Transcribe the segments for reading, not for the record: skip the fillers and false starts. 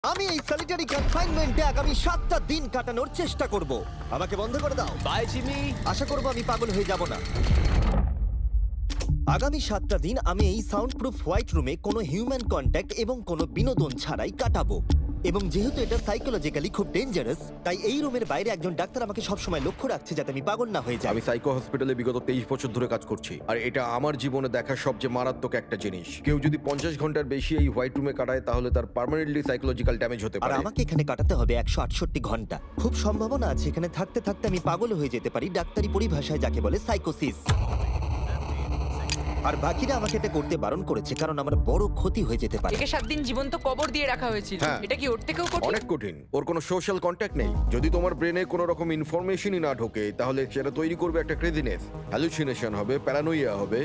আমি এই সলিটারি কনফাইনমেন্টে আগামী 7টা দিন কাটানোর চেষ্টা করব। আমাকে বন্ধ করে দাও। Bye Jimmy. আশা করব আমি পাগল হয়ে যাব না। আগামী 7টা দিন আমি এই সাউন্ড প্রুফ হোয়াইট রুমে কোনো হিউম্যান কন্ট্যাক্ট এবং কোনো বিনোদন ছাড়াই কাটাবো। এবং যেহেতু এটা সাইকোলজিক্যালি খুব ডেঞ্জারাস, তাই এই রুমের বাইরে একজন ডাক্তার আমাকে সবসময় লক্ষ্য রাখছে যাতে আমি পাগল না হয়ে যাই। আমি সাইকো হসপিটালে বিগত 23 বছর ধরে কাজ করছি, আর এটা আমার জীবনে দেখা সবচেয়ে মারাত্মক একটা জিনিস। কেউ যদি 50 ঘন্টার বেশি এই হোয়াইট রুমে কাটায় তাহলে তার পার্মানেন্টলি সাইকোলজিক্যাল ড্যামেজ হতে আর পারে। আমাকে এখানে কাটাতে হবে 168 ঘন্টা। খুব সম্ভাবনা আছে এখানে থাকতে থাকতে আমি পাগল হয়ে যেতে পারি, ডাক্তারি পরিভাষায় যাকে বলে সাইকোসিস। আর বাকিরা আমাকে এটা করতে বারণ করেছে কারণ আমার বড় ক্ষতি হয়ে যেতে পারে। একে 7 দিন জীবন্ত কবর দিয়ে রাখা হয়েছিল। হ্যাঁ। এটা কি ওর থেকেও কঠিন? অনেক কঠিন। ওর কোনো সোশ্যাল কন্ট্যাক্ট নেই। যদি তোমার ব্রেনে কোনো রকম ইনফরমেশনই না ঢোকে তাহলে সেটা তৈরি করবে একটা ক্রেজিনেস, হ্যালুসিনেশন হবে, প্যারানোইয়া হবে।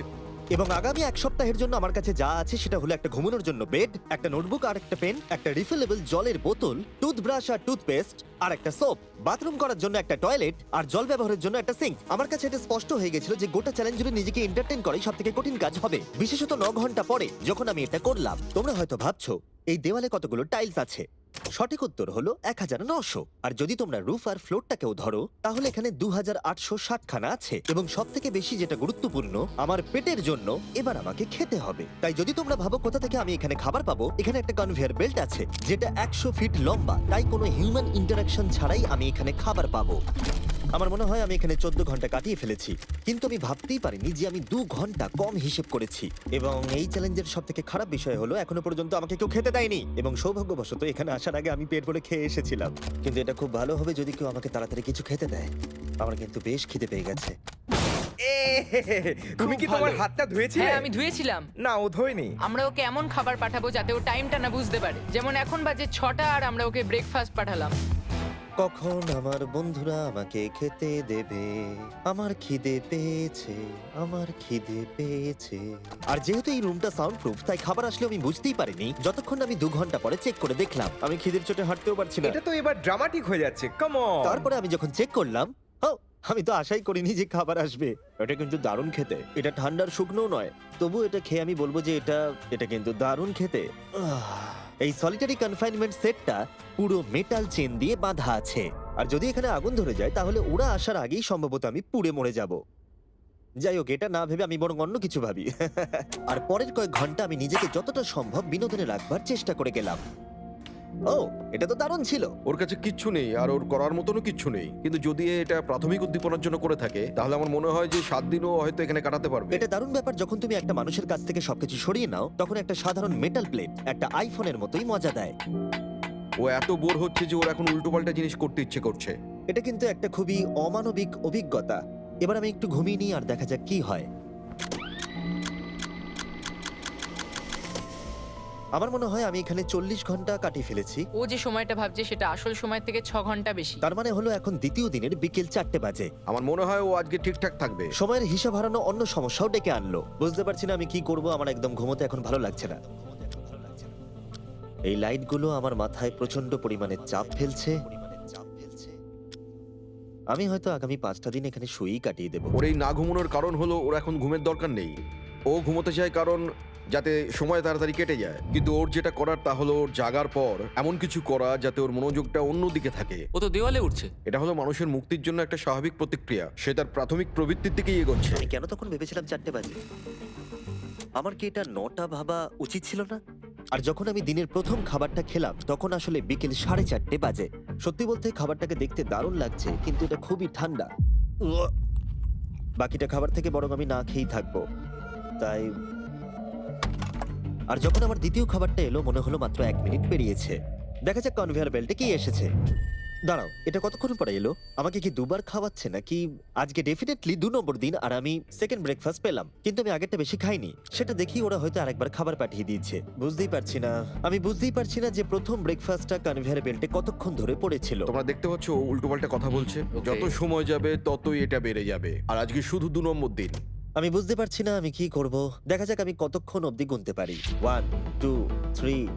এবং আগামী এক সপ্তাহের জন্য আমার কাছে যা আছে সেটা হলো একটা ঘুমানোর জন্য বেড, একটা নোটবুক আর একটা পেন, একটা রিফিলেবল জলের বোতল, টুথব্রাশ আর টুথপেস্ট আর একটা সোপ, বাথরুম করার জন্য একটা টয়লেট আর জল ব্যবহারের জন্য একটা সিঙ্ক। আমার কাছে এটা স্পষ্ট হয়ে গেছিল যে গোটা চ্যালেঞ্জ জুড়ে নিজেকে এন্টারটেইন করাই সবথেকে কঠিন কাজ হবে, বিশেষত 9 ঘন্টা পরে যখন আমি এটা করলাম। তোমরা হয়তো ভাবছো এই দেওয়ালে কতগুলো টাইলস আছে। সঠিক উত্তর হলো 1900। আর যদি তোমরা রুফ আর ফ্লোরটাকেও ধরো তাহলে এখানে 2860 খানা আছে। এবং সব থেকে বেশি যেটা গুরুত্বপূর্ণ, আমার পেটের জন্য এবার আমাকে খেতে হবে। তাই যদি তোমরা ভাবো কোথা থেকে আমি এখানে খাবার পাবো, এখানে একটা কনভেয়ার বেল্ট আছে যেটা 100 ফিট লম্বা, তাই কোনো হিউম্যান ইন্টারাকশন ছাড়াই আমি এখানে খাবার পাবো। আমার মনে হয় আমি এখানে 14 ঘন্টা কাটিয়ে ফেলেছি, কিন্তু আমি ভাবতেই পারিনি যে আমি 2 ঘন্টা কম হিসেব করেছি। এবং এই চ্যালেঞ্জের সব থেকে খারাপ বিষয় হলো এখনো পর্যন্ত আমাকে কেউ খেতে দেয়নি। এবং সৌভাগ্যবশত এখানে আসার আগে আমি পেট ভরে খেয়ে এসেছিলাম। কিন্তু এটা খুব ভালো হবে যদি কেউ আমাকে তাড়াতাড়ি কিছু খেতে দেয়। আমার কিন্তু বেশ খিদে পেয়ে গেছে। তুমি কি খুব তোমার ভালো। হাতটা ধুয়েছিলে? হ্যাঁ, আমি ধুয়েছিলাম। না, ও ধোয়নি। আমরা ওকে এমন খাবার পাঠাবো যাতে ও টাইমটা না বুঝতে পারে। যেমন এখন বাজে 6টা আর আমরা ওকে ব্রেকফাস্ট পাঠালাম। কখন আমার বন্ধুরা আমাকে খেতে দেবে? আমার খিদে পেয়েছে, আমার খিদে পেয়েছে। আর যেহেতু এই রুমটা সাউন্ড প্রুফ, তাই খাবার আসলে আমি বুঝতেই পারিনি যতক্ষণ আমি 2 ঘন্টা পরে চেক করে দেখলাম। আমি খিদের চোটে হাঁটতেও পারছি না। এটা তো এবার ড্রামাটিক হয়ে যাচ্ছে। Come on. তারপরে আমি যখন চেক করলাম, আমি তো আশাই করিনি যে খাবার আসবে। এটা কিন্তু দারুণ খেতে। এটা ঠান্ডার শুকনো নয়, তবু এটা খেয়ে আমি বলবো যে এটা কিন্তু দারুণ খেতে। এই সলিটারি কনফাইনমেন্ট সেটটা পুরো মেটাল চেন দিয়ে বাঁধা আছে, আর যদি এখানে আগুন ধরে যায় তাহলে ওরা আসার আগেই সম্ভবত আমি পুড়ে মরে যাব। যাই হোক, এটা না ভেবে আমি বরং অন্য কিছু ভাবি। আর পরের কয়েক ঘন্টা আমি নিজেকে যতটা সম্ভব বিনোদনে রাখবার চেষ্টা করে গেলাম। এটা তো দারুণ ছিল। ওর কাছে কিচ্ছু নেই আর ওর করার মতনও কিচ্ছু নেই, কিন্তু যদি এটা প্রাথমিক উদ্দীপনার জন্য করে থাকে তাহলে আমার মনে হয় যে 7 দিনও হয়তো এখানে কাটাতে পারবে। এটা দারুণ ব্যাপার, যখন তুমি একটা মানুষের কাছ থেকে সবকিছু সরিয়ে নাও তখন একটা সাধারণ মেটাল প্লেট একটা আইফোনের মতোই মজা দেয়। ও এত বোর হচ্ছে যে ওর এখন উল্টোপাল্টা জিনিস করতে ইচ্ছে করছে। এটা কিন্তু একটা খুবই অমানবিক অভিজ্ঞতা। এবার আমি একটু ঘুমিয়ে নিই আর দেখা যাক কি হয়। আমার মনে হয় আমি এখানে 40 ঘন্টা কাটিয়ে ফেলেছি। ও যে সময়টা ভাবছে সেটা আসল সময় থেকে 6 ঘন্টা বেশি। তার মানে হলো এখন দ্বিতীয় দিনের বিকেল 4টে বাজে। আমার মনে হয় ও আজকে ঠিকঠাক থাকবে। সময়ের হিসাব হারানো অন্য সমস্যাও ডেকে আনলো। বুঝতে পারছি না আমি কি করব। আমার একদম ঘুমোতে এখন ভালো লাগছে না। এই লাইটগুলো আমার মাথায় প্রচন্ড পরিমাণে চাপ ফেলছে। আমি হয়তো আগামী 5টা দিন এখানে শুয়েই কাটিয়ে দেবো। ওর এই না ঘুমানোর কারণ হলো ওর এখন ঘুমের দরকার নেই। ও ঘুমোতে চায় কারণ যাতে সময় তাড়াতাড়ি কেটে যায়, কিন্তু ওর যেটা করার তা হলো ওর জাগার পর এমন কিছু করা যাতে ওর মনোযোগটা অন্যদিকে থাকে। ও তো দেওয়ালে উঠছে। এটা হলো মানুষের মুক্তির জন্য একটা স্বাভাবিক প্রতিক্রিয়া। সে তার প্রাথমিক প্রবৃত্তির দিকেই এগোচ্ছে। আমি কেন তখন ভেবেছিলাম 4টে বাজে? আমার কি এটা 9টা ভাবা উচিত ছিল না? আর যখন আমি দিনের প্রথম খাবারটা খেলাম তখন আসলে বিকেল 4:30 বাজে। সত্যি বলতে খাবারটাকে দেখতে দারুণ লাগছে, কিন্তু এটা খুবই ঠান্ডা। বাকিটা খাবার থেকে বরং আমি না খেয়েই থাকবো। তাই আর যখন আমার দ্বিতীয় খাবারটা এলো মনে হলো মাত্র 1 মিনিট পেরিয়েছে। দেখা যাক কনভেয়ার বেল্টে কি এসেছে। দাঁড়াও, এটা কতক্ষণ পরে এলো? আমাকে কি দুবার খাওয়াচ্ছে নাকি? আজকে ডেফিনেটলি 2 নম্বর দিন আর আমি সেকেন্ড ব্রেকফাস্ট পেলাম, কিন্তু আমি আগেরটা বেশি খাইনি। সেটা দেখি ওরা হয়তো আরেকবার খাবার পাঠিয়ে দিয়েছে। বুঝতেই পারছি না যে প্রথম ব্রেকফাস্টটা কনভেয়ার বেল্টে কতক্ষণ ধরে পড়েছিল। তোমরা দেখতে পাচ্ছ ও উল্টোপাল্টা কথা বলছে। Okay. যত সময় যাবে ততই এটা বেড়ে যাবে, আর আজকে শুধু 2 নম্বর দিন। আমি বুঝতে পারছি না আমি কি করব। দেখা যাক আমি কতক্ষণ অবধি গুনতে পারি। 1 2 3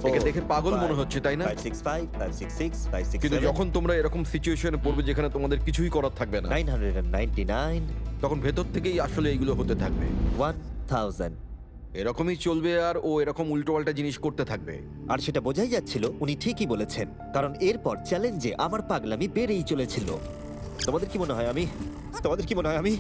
একে দেখে পাগল মনে হচ্ছে, তাই না? 5 6 5 5 6 6 5 6 কিন্তু যখন তোমরা এরকম সিচুয়েশনে পড়বে যেখানে তোমাদের কিছুই করার থাকবে না, 999 তখন ভেতর থেকেই আসলে এইগুলো হতে থাকবে। 1000 এরকমই চলবে আর ও এরকম উল্টোপাল্টা জিনিস করতে থাকবে। আর সেটা বোঝাই যাচ্ছিল উনি ঠিকই বলেছেন, কারণ এরপর চ্যালেঞ্জে আমার পাগলামি বেড়েই চলেছিল। তোমাদের কি মনে হয় আমি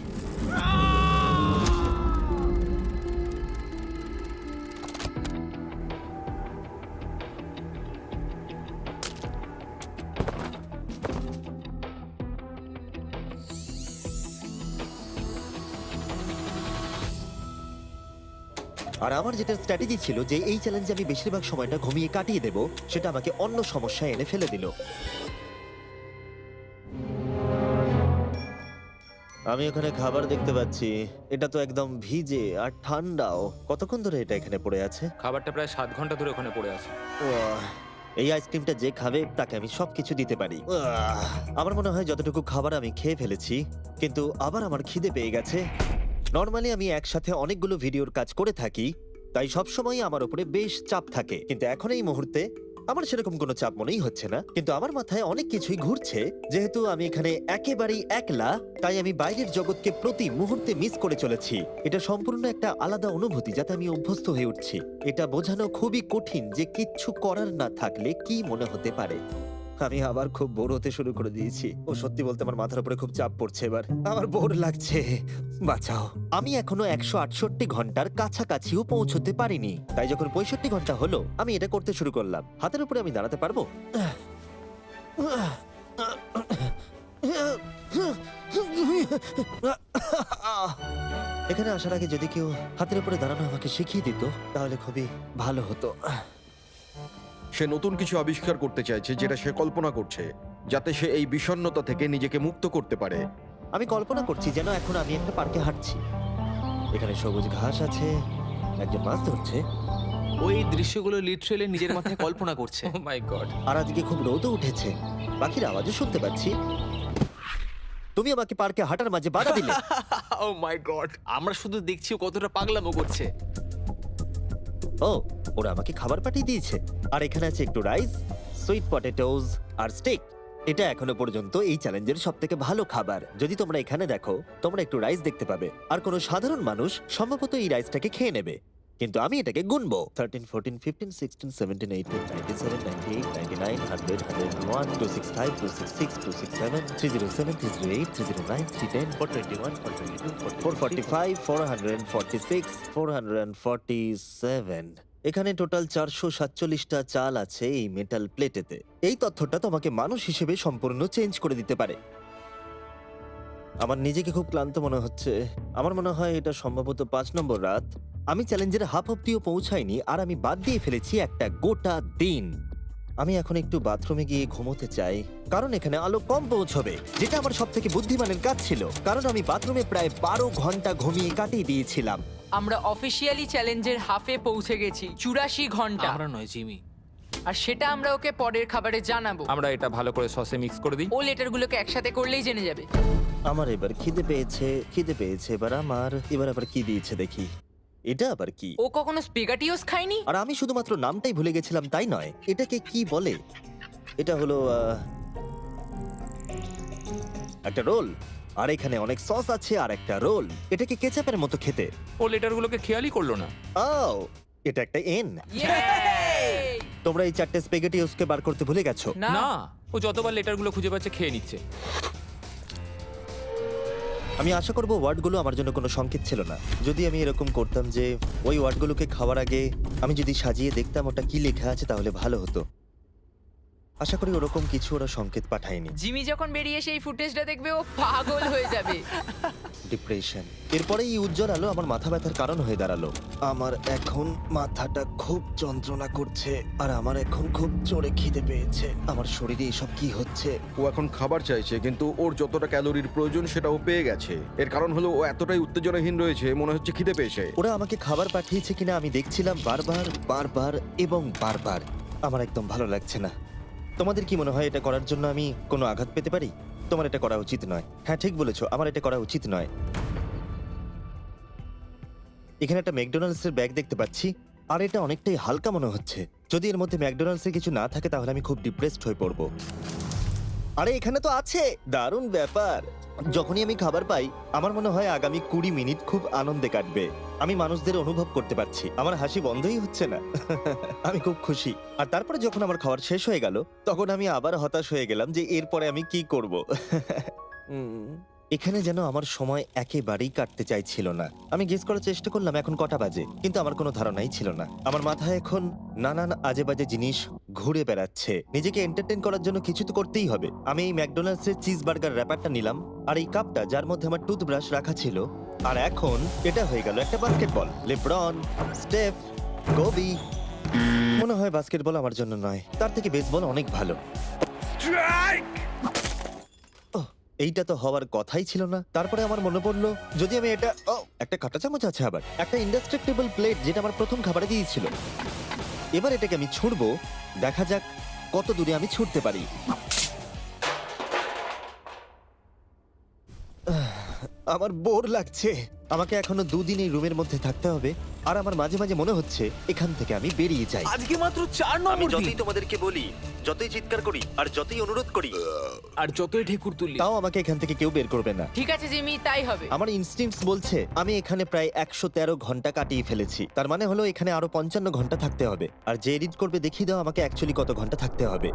আর আমার যেটা স্ট্র্যাটেজি ছিল যে এই চ্যালেঞ্জে আমি বেশিরভাগ সময়টা ঘুমিয়ে কাটিয়ে দেব, সেটা আমাকে অন্য সমস্যায় এনে ফেলে দিল। আমি ওখানে খাবার দেখতে পাচ্ছি, এটা তো একদম ভিজে আর ঠান্ডাও। কতক্ষণ ধরে এটা এখানে পড়ে আছে? খাবারটা প্রায় 7 ঘন্টা ধরে ওখানে পড়ে আছে। উয়াহ, এই আইসক্রিমটা যে খাবে তাকে আমি সবকিছু দিতে পারি। উয়াহ, আমার মনে হয় যতটুকু খাবার আমি খেয়ে ফেলেছি, কিন্তু আবার আমার খিদে পেয়ে গেছে। নর্মালি আমি একসাথে অনেকগুলো ভিডিওর কাজ করে থাকি, তাই সবসময় আমার উপরে বেশ চাপ থাকে, কিন্তু এখন এই মুহূর্তে আমার সেরকম কোনো চাপ মনেই হচ্ছে না। কিন্তু আমার মাথায় অনেক কিছুই ঘুরছে। যেহেতু আমি এখানে একেবারেই একলা, তাই আমি বাইরের জগৎকে প্রতি মুহূর্তে মিস করে চলেছি। এটা সম্পূর্ণ একটা আলাদা অনুভূতি যাতে আমি অভ্যস্ত হয়ে উঠছি। এটা বোঝানো খুবই কঠিন যে কিচ্ছু করার না থাকলে কি মনে হতে পারে। আমি আবার খুব বোর হতে শুরু করে দিয়েছি। ও সত্যি বলতে আমার মাথার উপরে খুব চাপ পড়ছে এবার। আমার বোর লাগছে, বাঁচাও। আমি এখনো 168 ঘন্টার কাছাকাছিও পৌঁছতে পারিনি, তাই যখন 65 ঘন্টা হলো আমি এটা করতে শুরু করলাম। হাতের উপরে আমি দাঁড়াতে পারবো? এখানে আসার আগে যদি কেউ হাতের উপরে দাঁড়ানো আমাকে শিখিয়ে দিত তাহলে খুবই ভালো হতো। সে নতুন কিছু আবিষ্কার করতে চাইছে যেটা সে কল্পনা করছে, যাতে সে এই বিষণ্ণতা থেকে নিজেকে মুক্ত করতে পারে। আমি কল্পনা করছি যেন এখন আমি একটা পার্কে হাঁটছি। এখানে সবুজ ঘাস আছে, একজন মাছ ধরছে, ওই দৃশ্যগুলো লিটারেলি নিজের মাথায় কল্পনা করছে। ও মাই গড। আর আজকে খুব রোদও উঠেছে। পাখির আওয়াজও শুনতে পাচ্ছি। তুমি আমাকে পার্কে হাঁটার মাঝে বাধা দিলে। ও মাই গড, আমরা শুধু দেখছি ও কতটা পাগলামো করছে। ও, ওরা আমাকে খাবার পাঠিয়ে দিয়েছে। আর এখানে আছে একটু রাইস, সুইট পটেটোজ আর স্টেক। এটা এখনো পর্যন্ত এই চ্যালেঞ্জের সবথেকে ভালো খাবার। যদি তোমরা এখানে দেখো, তোমরা একটু রাইস দেখতে পাবে। আর কোনো সাধারণ মানুষ সম্ভবত এই রাইসটাকে খেয়ে নেবে, কিন্তু আমি এটাকে গুনবো। 13, 14, 15, 16, 17, 18, 97, 98, 99, 100, 101, 265, 266, 267, 307, 308, 309, 310, 421, 422, 445, 446, 447। এখানে টোটাল 447টা চাল আছে এই মেটাল প্লেটেতে। এই তথ্যটা তোমাকে মানুষ হিসেবে সম্পূর্ণ চেঞ্জ করে দিতে পারে। আমার নিজেকে খুব ক্লান্ত মনে হচ্ছে। আমার মনে হয় এটা সম্ভবত 5 নম্বর রাত। আমি চ্যালেঞ্জের হাফ অব্দিও পৌঁছাইনি আর আমি বাদ দিয়ে ফেলেছি একটা গোটা দিন। আমি এখন একটু বাথরুমে গিয়ে ঘুমোতে চাই, কারণ এখানে আলো কম পৌঁছবে, যেটা আমার সব থেকে বুদ্ধিমানের কাজ ছিল, কারণ আমি বাথরুমে প্রায় 12 ঘন্টা ঘুমিয়ে কাটিয়ে দিয়েছিলাম। আমরা অফিসিয়ালি চ্যালেঞ্জের হাফে পৌঁছে গেছি, 84 ঘন্টা। আমরা নয় জিমি। আর সেটা আমরা ওকে পরের খাবারে জানাবো। আমরা এটা ভালো করে সসে মিক্স করে দিই। ও লেটারগুলোকে একসাথে করলেই জেনে যাবে। আমার এবার খিদে পেয়েছে এবার আবার কি দিয়েছে দেখি। এটা আবার কি? ও কখনো স্পেগাটিওস খায়নি। আর আমি শুধুমাত্র নামটাই ভুলে গেছিলাম তাই নয়, এটাকে কি বলে? এটা হলো একটা রোল। আর এখানে অনেক সস আছে আর একটা রোল। এটাকে কেচাপের মতো খেতে। ও লেটারগুলোকে খেয়ালই করলো না। ও, এটা একটা এন। Yay! তোমরা এই 4টে স্পেগেটিওসকে বার করতে ভুলে গেছো। না, না, ও যতবার লেটারগুলো খুঁজে পাচ্ছে খেয়ে নিচ্ছে। আমি আশা করব ওয়ার্ডগুলো আমার জন্য কোনো সংকেত ছিল না। যদি আমি এরকম করতাম যে ওই ওয়ার্ডগুলোকে খাওয়ার আগে আমি যদি সাজিয়ে দেখতাম ওটা কি লেখা আছে তাহলে ভালো হতো। আশা করি ওরকম কিছু ওরা সংকেত পাঠায়নি। জিমি যখন বেরিয়ে সেই ফুটেজটা দেখবে ও পাগল হয়ে যাবে। ডিপ্রেশন। এরপরে এই উজ্জ্বল আলো আমার মাথা ব্যথার কারণ হয়ে দাঁড়ালো। আমার এখন মাথাটা খুব যন্ত্রণা করছে আর আমার এখন খুব জোরে খিদে পেয়েছে। আমার শরীরে এসব কি হচ্ছে? ও এখন খাবার চাইছে, কিন্তু ওর যতটা ক্যালোরির প্রয়োজন সেটা ও পেয়ে গেছে। এর কারণ হলো ও এতটাই উত্তেজনাহীন রয়েছে, মনে হচ্ছে খিদে পেয়েছে। ওরা আমাকে খাবার পাঠিয়েছে কিনা আমি দেখছিলাম বারবার এবং বারবার। আমার একদম ভালো লাগছে না। তোমাদের কি মনে হয় এটা করার জন্য আমি কোনো আঘাত পেতে পারি? তোমার এটা করা উচিত নয়। হ্যাঁ, ঠিক বলেছো, আমার এটা করা উচিত নয়। এখানে একটা ম্যাকডোনাল্ডস এর ব্যাগ দেখতে পাচ্ছি আর এটা অনেকটাই হালকা মনে হচ্ছে। যদি এর মধ্যে ম্যাকডোনাল্ডস এর কিছু না থাকে তাহলে আমি খুব ডিপ্রেসড হয়ে পড়বো। আরে এখানে তো আছে, দারুণ ব্যাপার। যখনই আমি খাবার পাই আমার মনে হয় আগামী 20 মিনিট খুব আনন্দে কাটবে। আমি মানুষদের অনুভব করতে পারছি, আমার হাসি বন্ধই হচ্ছে না। আমি খুব খুশি। আর তারপরে যখন আমার খাবার শেষ হয়ে গেল তখন আমি আবার হতাশ হয়ে গেলাম যে এরপরে আমি কি করব। এখানে যেন আমার সময় একেবারেই কাটতে চাইছিল না। আমি গেস করার চেষ্টা করলাম এখন কটা বাজে, কিন্তু আমার কোনো ধারণাই ছিল না। আমার মাথায় এখন নানান আজে বাজে জিনিস ঘুরে বেড়াচ্ছে। নিজেকে এন্টারটেইন করার জন্য কিছু তো করতেই হবে। আমি এই ম্যাকডোনাল্ডস এর চিজ বার্গার র্যাপারটা নিলাম আর এই কাপটা যার মধ্যে আমার টুথব্রাশ রাখা ছিল। আর এখন এটা হয়ে গেল একটা বাস্কেটবল। LeBron, স্টেফ, Covey. মনে হয় বাস্কেটবল আমার জন্য নয়, তার থেকে বেসবল অনেক ভালো। ওহ, এইটা তো হওয়ার কথাই ছিল না। তারপরে আমার মনে পড়লো যদি আমি এটা একটা কাঁটা চামচ আছে, আবার একটা ইনডেস্ট্রাক্টেবল প্লেট যেটা আমার প্রথম খাবারে দিয়েছিল। এবার এটাকে আমি ছুঁড়বো, দেখা যাক কত দূরে আমি ছুটতে পারি। আমার বোর লাগছে। আমাকে এখনো 2 দিন এই রুমের মধ্যে থাকতে হবে আর আমার মাঝে মাঝে মনে হচ্ছে এখান থেকে আমি বেরিয়ে যাই। আজকে মাত্র 4 আমি নম্বর যতই দিন তোমাদেরকে বলি, যতই চিৎকার করি আর যতই অনুরোধ করি, আর যতই ঢেকুর তুললি তাও আমাকে এখান থেকে কেউ বের করবে না। ঠিক আছে জিমি, তাই হবে। আমার ইনস্টিংক্টস বলছে আমি এখানে প্রায় 113 ঘন্টা কাটিয়ে ফেলেছি। তার মানে হলো এখানে আরো 55 ঘন্টা থাকতে হবে। আর যে এডিট করবে দেখিয়ে দাও আমাকে অ্যাকচুয়ালি কত ঘন্টা থাকতে হবে।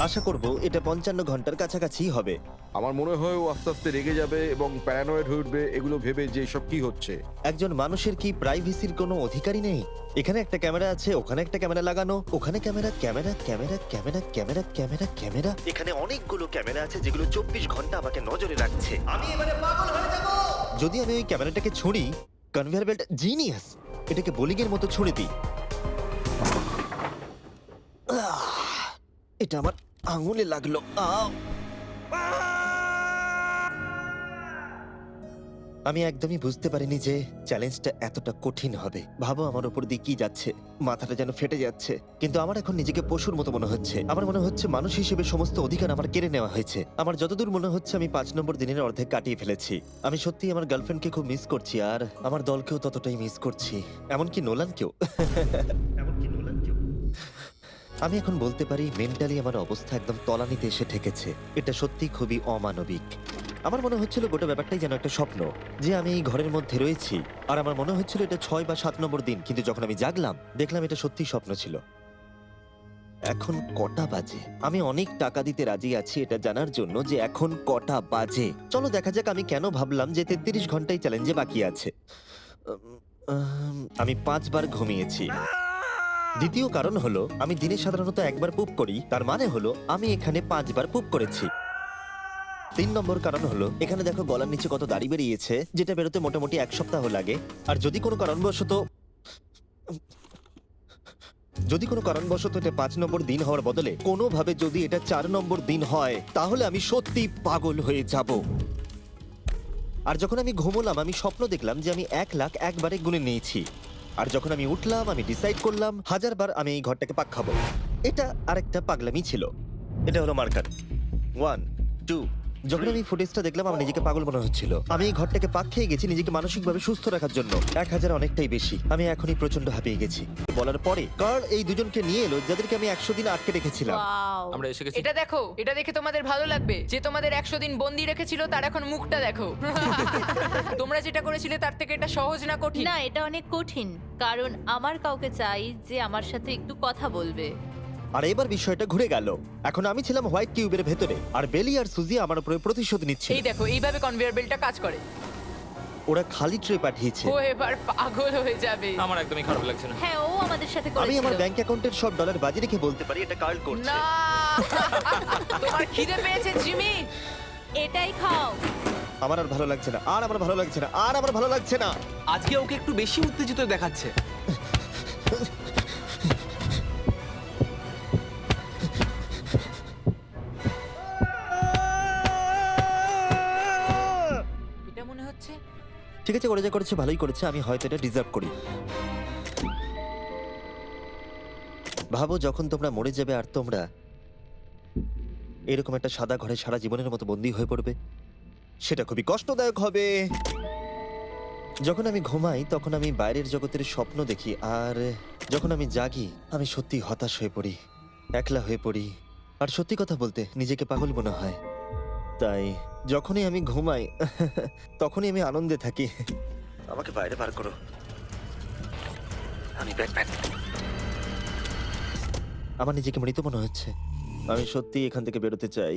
আশা করব এটা 55 ঘন্টার কাছাকাছি হবে। আমার মনে হয় ও আস্তে আস্তে রেগে যাবে এবং প্যারানয়েড হয়ে উঠবে এগুলো ভেবে যে সব কি হচ্ছে। একজন মানুষের কি প্রাইভেসির কোনো অধিকারই নেই? এখানে একটা ক্যামেরা আছে, ওখানে একটা ক্যামেরা লাগানো, ওখানে camera camera camera camera camera camera camera. এখানে অনেকগুলো ক্যামেরা আছে যেগুলো 24 ঘন্টা আমাকে নজরে রাখছে। আমি এবারে পাগল হয়ে যাব। যদি আমি ওই ক্যামেরাটাকে ছুঁড়ি, কনভেয়ার বেল্ট জিনিয়াস, এটাকে বোলিং এর মতো ছুঁড়ে দিই। এটা আমার আঙুলে লাগলো। আমি একদমই বুঝতে পারিনি যে চ্যালেঞ্জটা এতটা কঠিন হবে। ভাবো আমার উপর দিয়ে কি যাচ্ছে, মাথাটা যেন ফেটে যাচ্ছে। কিন্তু আমার এখন নিজেকে পশুর মতো মনে হচ্ছে। আমার মনে হচ্ছে মানুষ হিসেবে সমস্ত অধিকার আমার কেড়ে নেওয়া হয়েছে। আমার যতদূর মনে হচ্ছে আমি 5 নম্বর দিনের অর্ধেক কাটিয়ে ফেলেছি। আমি সত্যিই আমার গার্লফ্রেন্ডকে খুব মিস করছি আর আমার দলকেও ততটাই মিস করছি, এমনকি নোলানকেও। আমি এখন বলতে পারি মেন্টালি আমার অবস্থা একদম তলানিতে এসে ঠেকেছে। এটা সত্যি খুবই অমানবিক। আমার মনে হচ্ছিল গোটা ব্যাপারটাই যেন একটা স্বপ্ন, যে আমি এই ঘরের মধ্যে রয়েছি। আর আমার মনে হচ্ছিল এটা 6 বা 7 নম্বর দিন, কিন্তু যখন আমি জাগলাম দেখলাম এটা সত্যি স্বপ্ন ছিল। এখন কটা বাজে? আমি অনেক টাকা দিতে রাজি আছি এটা জানার জন্য যে এখন কটা বাজে। চলো দেখা যাক আমি কেন ভাবলাম যে 33 ঘন্টাই চ্যালেঞ্জে বাকি আছে। আমি 5 বার ঘুমিয়েছি। দ্বিতীয় কারণ হলো আমি দিনে সাধারণত একবার পুপ করি, তার মানে হলো আমি এখানে 5 বার পুপ করেছি। 3 নম্বর কারণ হলো এখানে দেখো গলার নিচে কত দাড়ি বেরিয়েছে, যেটা বেরোতে মোটামুটি 1 সপ্তাহ লাগে। আর যদি কোনো কারণবশত এটা 5 নম্বর দিন হওয়ার বদলে কোনোভাবে যদি এটা 4 নম্বর দিন হয় তাহলে আমি সত্যি পাগল হয়ে যাব। আর যখন আমি ঘুমোলাম আমি স্বপ্ন দেখলাম যে আমি 1 লাখ একবারে গুনে নিয়েছি। আর যখন আমি উঠলাম আমি ডিসাইড করলাম 1000 বার আমি এই ঘরটাকে পাক খাবো। এটা আরেকটা পাগলামি ছিল। এটা হলো মার্কার 1 2। যখন আমি ফুটেজটা দেখলাম আমার নিজেকে পাগল মনে হচ্ছিল। আমি এই ঘরটাকে পাক খেয়ে গেছি নিজেকে মানসিকভাবে সুস্থ রাখার জন্য। 1000 অনেকটাই বেশি। আমি এখনই প্রচন্ড হাঁপিয়ে গেছি। বলার পরে কার্ল এই দুজনকে নিয়ে এলো যাদেরকে আমি 100 দিন আটকে রেখেছিলাম। ওয়াও আমরা এসে গেছি। এটা দেখো, এটা দেখে তোমাদের ভালো লাগবে। যে তোমাদের 100 দিন বন্দি রেখেছিল তার এখন মুখটা দেখো। তোমরা যেটা করেছিলে তার থেকে এটা সহজ না কঠিন? না, এটা অনেক কঠিন, কারণ আমার কাউকে চাই যে আমার সাথে একটু কথা বলবে। আর এবার বিষয়টা ঘুরে গেল। এখন আমি ছিলাম হোয়াইট কিউবের ভেতরে আর বেলি আর সুজি আমার উপরে প্রতিশোধ নিচ্ছে। এই দেখো, এইভাবে কনভেয়ার বেল্টটা কাজ করে। ওরা খালি ট্রে পাঠিয়েছে। ও এবার পাগল হয়ে যাবে। আমার একদমই খারাপ লাগছে না। হ্যাঁ, ও আমাদের সাথে আমি আমার করেছিল। ব্যাংক অ্যাকাউন্টের সব ডলার বাজি রেখে বলতে পারি এটা কার্ল করছে। না, তোমার খিদে পেয়েছে জিমি? এটাই খাও। আমার আর ভালো লাগছে না, আর আমার ভালো লাগছে না, আর আমার ভালো লাগছে না। আজকে ওকে একটু বেশি উত্তেজিত দেখাচ্ছে। এটা মনে হচ্ছে ঠিক আছে, ওরা যা করেছে ভালোই করেছে। আমি হয়তো এটা ডিজার্ভ করি। ভাবো যখন তোমরা মরে যাবে আর তোমরা এরকম একটা সাদা ঘরে সারা জীবনের মতো বন্দী হয়ে পড়বে, সেটা খুবই কষ্টদায়ক হবে। যখন আমি ঘুমাই তখন আমি বাইরের জগতের স্বপ্ন দেখি, আর যখন আমি জাগি আমি সত্যি হতাশ হয়ে পড়ি, একলা হয়ে পড়ি, আর সত্যি কথা বলতে নিজেকে পাগল মনে হয়। তাই যখনই আমি ঘুমাই তখনই আমি আনন্দে থাকি। আমাকে বাইরে বার করো, আমি ব্যাটম্যান। আমার নিজেকে মৃত মনে হচ্ছে। আমি সত্যি এখান থেকে বেরোতে চাই।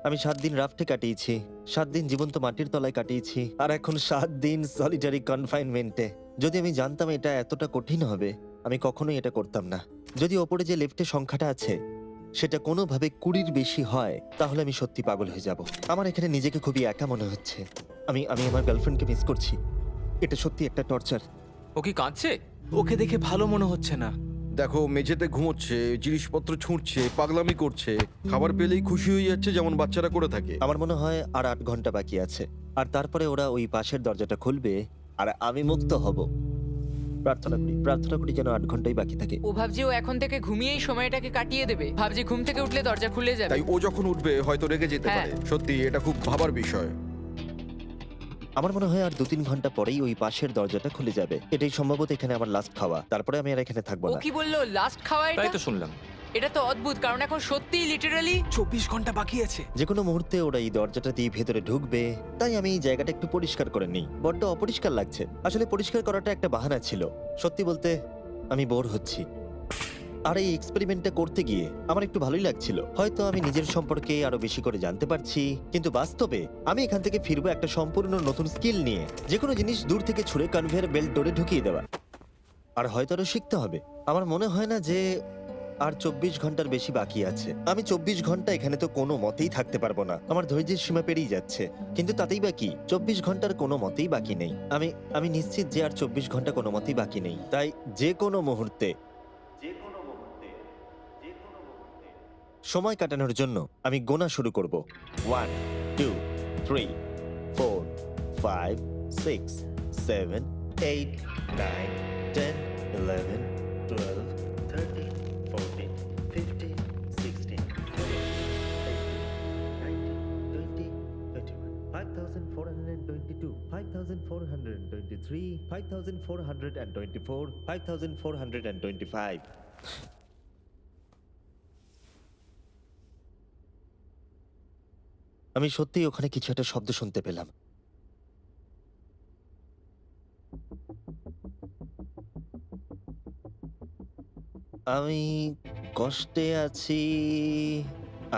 আমি 7 দিন রাফটে কাটিয়েছি, 7 দিন জীবন্ত মাটির তলায় কাটিয়েছি, আর এখন 7 দিন সলিটারি কনফাইনমেন্টে। যদি আমি জানতাম এটা এতটা কঠিন হবে, আমি কখনোই এটা করতাম না। যদি ওপরে যে লেফটের সংখ্যাটা আছে সেটা কোনোভাবে 20-র বেশি হয়, তাহলে আমি সত্যি পাগল হয়ে যাব। আমার এখানে নিজেকে খুবই একা মনে হচ্ছে। আমি আমার গার্লফ্রেন্ডকে মিস করছি। এটা সত্যি একটা টর্চার। ও কি কাঁদছে? ওকে দেখে ভালো মনে হচ্ছে না। দেখো, মেঝেতে ঘুমোচ্ছে, জিনিসপত্র ছুঁড়ছে, পাগলামি করছে, খাবার পেলেই খুশি হয়ে যাচ্ছে যেমন বাচ্চারা করে থাকে। আমার মনে হয় আর 8 ঘন্টা বাকি আছে, আর তারপরে ওরা ওই পাশের দরজাটা খুলবে আর আমি মুক্ত হব। প্রার্থনা করি যেন 8 ঘন্টাই বাকি থাকে। ও ভাবছে ও এখন থেকে ঘুমিয়েই সময়টাকে কাটিয়ে দেবে। ভাবছে ঘুম থেকে উঠলে দরজা খুলে যাবে। তাই ও যখন উঠবে হয়তো রেগে যেতে হ্যাঁ। পারে। সত্যি এটা খুব ভাবার বিষয়। আমার মনে হয় আর 2-3 ঘন্টা পরেই ওই পাশের দরজাটা খুলে যাবে। এটাই সম্ভবত এখানে আমার লাস্ট খাওয়া, তারপরে আমি আর এখানে থাকবো ও না। কি বললো লাস্ট খাওয়া তাই এটা? তো শুনলাম। এটা তো অদ্ভুত, কারণ এখন সত্যিই লিটারালি 24 ঘন্টা বাকি আছে। যে কোনো মুহূর্তে ওরা এই দরজাটা দিয়ে ভেতরে ঢুকবে, তাই আমি এই জায়গাটা একটু পরিষ্কার করে নিই। বড্ড অপরিষ্কার লাগছে। আসলে পরিষ্কার করাটা একটা বাহানা ছিল। সত্যি বলতে আমি বোর হচ্ছি। আর এই এক্সপেরিমেন্টটা করতে গিয়ে আমার একটু ভালোই লাগছিল। হয়তো আমি নিজের সম্পর্কে আরো বেশি করে জানতে পারছি, কিন্তু বাস্তবে আমি এখান থেকে ফিরবো একটা সম্পূর্ণ নতুন স্কিল নিয়ে। যে কোনো জিনিস দূর থেকে ছুঁড়ে কনভেয়ার বেল্ট ডোরে ঢুকিয়ে দেওয়া। আর হয়তো আরো শিখতে হবে। আমার মনে হয় না যে আর 24 ঘন্টার বেশি বাকি আছে। আমি 24 ঘন্টা এখানে তো কোনো মতেই থাকতে পারবো না। আমার ধৈর্যের সীমা পেরিয়ে যাচ্ছে। কিন্তু তাতেই বাকি 24 ঘন্টার কোনো মতেই বাকি নেই। আমি নিশ্চিত যে আর 24 ঘন্টা কোনো মতেই বাকি নেই। তাই যে কোনো মুহূর্তে সময় কাটানোর জন্য আমি গোনা শুরু করব। 1 2 3 4 5 6 7 8 9 10 11 12 13 14 15 16 17 5422 5423 5424 5425। আমি সত্যিই ওখানে কিছু একটা শব্দ শুনতে পেলাম। আমি কষ্টে আছি,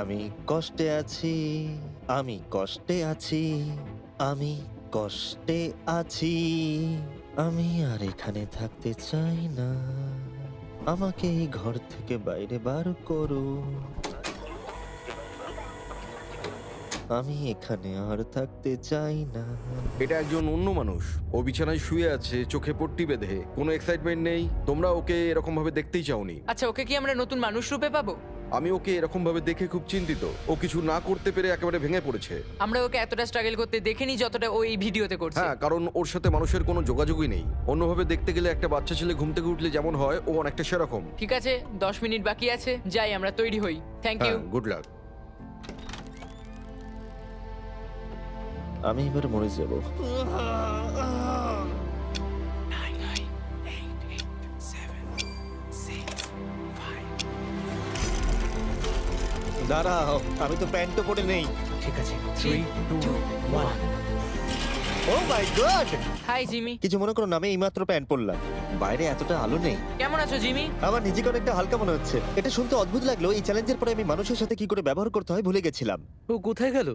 আমি কষ্টে আছি, আমি কষ্টে আছি, আমি কষ্টে আছি, আমি আর এখানে থাকতে চাই না। আমাকে এই ঘর থেকে বাইরে বার করো। আমি এখানে আর থাকতে চাই না। এটা একজন অন্য মানুষ। ও বিছানায় শুয়ে আছে, চোখে পট্টি বেঁধে, কোনো এক্সাইটমেন্ট নেই। তোমরা ওকে এরকম ভাবে দেখতেই চাওনি। আচ্ছা, ওকে কি আমরা নতুন মানুষ রূপে পাবো? আমি ওকে এরকম ভাবে দেখে খুব চিন্তিত। ও কিছু না করতে পেরে একেবারে ভেঙে পড়েছে। আমরা ওকে এতটা স্ট্রাগল করতে দেখিনি যতটা ও এই ভিডিওতে করছে। হ্যাঁ, কারণ ওর সাথে মানুষের কোনো যোগাযোগই নেই। অন্যভাবে দেখতে গেলে একটা বাচ্চা ছেলে ঘুম থেকে উঠলে যেমন হয়, ও অনেকটা সেরকম। ঠিক আছে, 10 মিনিট বাকি আছে, যাই আমরা তৈরি হই। Thank you. হ্যাঁ, গুড লাক। আমি এবার মরে যাব। দাঁড়াও, আমি তো প্যান্টও পরে নেই। ঠিক আছে, 3 2 1। ও মাই গড! Hi Jimmy. কিছু মনে করো না, আমি এইমাত্র প্যান্ট পরলাম। বাইরে এতটা আলো নেই। কেমন আছো জিমি? আমার নিজেকে অনেকটা হালকা মনে হচ্ছে। এটা শুনতে অদ্ভুত লাগলো। এই চ্যালেঞ্জের পরে আমি মানুষের সাথে কি করে ব্যবহার করতে হয় ভুলে গেছিলাম। ও কোথায় গেল?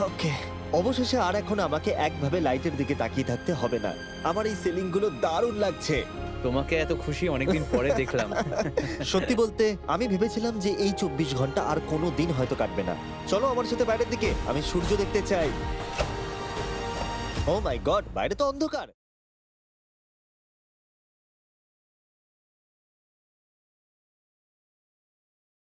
ওকে, অবশেষে আর এখন আমাকে একভাবে লাইটের দিকে তাকিয়ে থাকতে হবে না। আমার এই সিলিং গুলো দারুণ লাগছে। তোমাকে এত খুশি অনেকদিন পরে দেখলাম। সত্যি বলতে আমি ভেবেছিলাম যে এই 24 ঘন্টা আর কোনো দিন হয়তো কাটবে না। চলো আমার সাথে বাইরের দিকে, আমি সূর্য দেখতে চাই। ও মাই গড, বাইরে তো অন্ধকার।